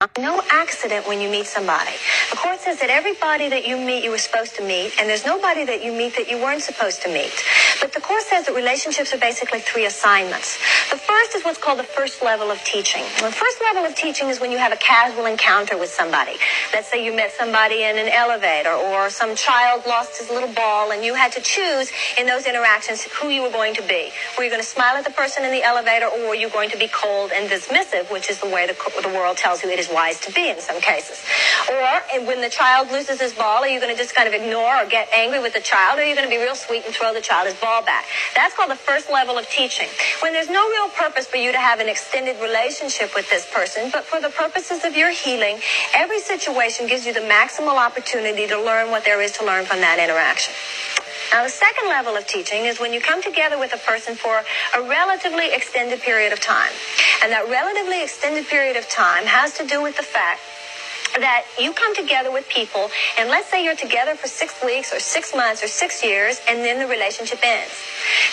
No accident when you meet somebody. The Course says that everybody that you meet, you were supposed to meet, and there's nobody that you meet that you weren't supposed to meet. But the Course says that relationships are basically 3 assignments. The first is what's called the first level of teaching. The first level of teaching is when you have a casual encounter with somebody. Let's say you met somebody in an elevator, or some child lost his little ball, and you had to choose in those interactions who you were going to be. Were you going to smile at the person in the elevator, or were you going to be cold and dismissive, which is the way the world tells you it is wise to be in some cases. Or when the child loses his ball, are you going to just kind of ignore or get angry with the child, or are you going to be real sweet and throw the child his ball back? That's called the first level of teaching. When there's no real purpose for you to have an extended relationship with this person, but for the purposes of your healing, every situation gives you the maximal opportunity to learn what there is to learn from that interaction. Now, the second level of teaching is when you come together with a person for a relatively extended period of time. And that relatively extended period of time has to do with the fact that you come together with people, and let's say you're together for 6 weeks or 6 months or 6 years, and then the relationship ends.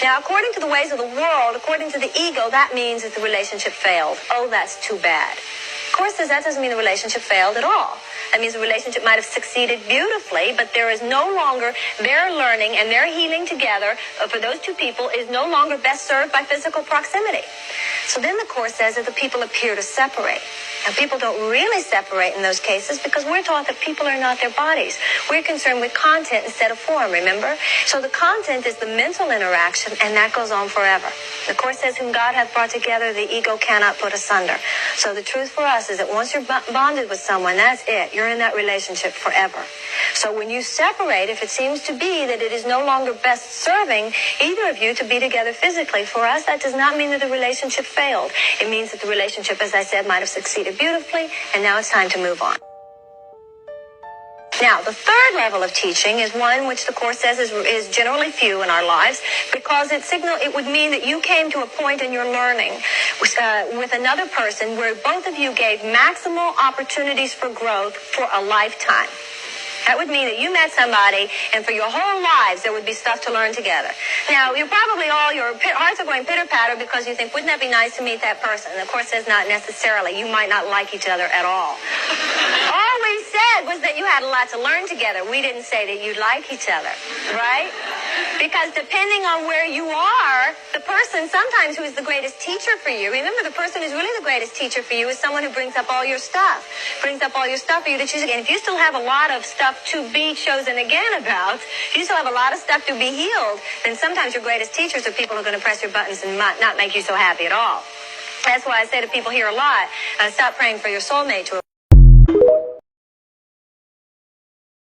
Now, according to the ways of the world, according to the ego, that means that the relationship failed. Oh, that's too bad. Of course, that doesn't mean the relationship failed at all. That means the relationship might have succeeded beautifully, but there is no longer their learning and their healing together for those two people is no longer best served by physical proximity. So then the Course says that the people appear to separate. Now, people don't really separate in those cases because we're taught that people are not their bodies. We're concerned with content instead of form, remember? So the content is the mental interaction, and that goes on forever. The Course says, whom God hath brought together, the ego cannot put asunder. So the truth for us is that once you're bonded with someone, that's it. You're in that relationship forever. So when you separate, if it seems to be that it is no longer best serving either of you to be together physically, for us, that does not mean that the relationship failed. It means that the relationship, as I said, might have succeeded beautifully, and now it's time to move on. Now, the third level of teaching is one which the Course says is generally few in our lives, because it would mean that you came to a point in your learning with another person where both of you gave maximal opportunities for growth for a lifetime. That would mean that you met somebody, and for your whole lives, there would be stuff to learn together. Now, you're probably your hearts are going pitter-patter because you think, wouldn't that be nice to meet that person? And the Course says not necessarily. You might not like each other at all. All we said was that you had a lot to learn together. We didn't say that you like each other, right? Because depending on where you are, the person sometimes who is the greatest teacher for you, remember, the person who's really the greatest teacher for you is someone who brings up all your stuff. Brings up all your stuff for you to choose again. If you still have a lot of stuff to be chosen again about, if you still have a lot of stuff to be healed, then sometimes your greatest teachers are people who are going to press your buttons and not make you so happy at all. That's why I say to people here a lot, stop praying for your soulmate to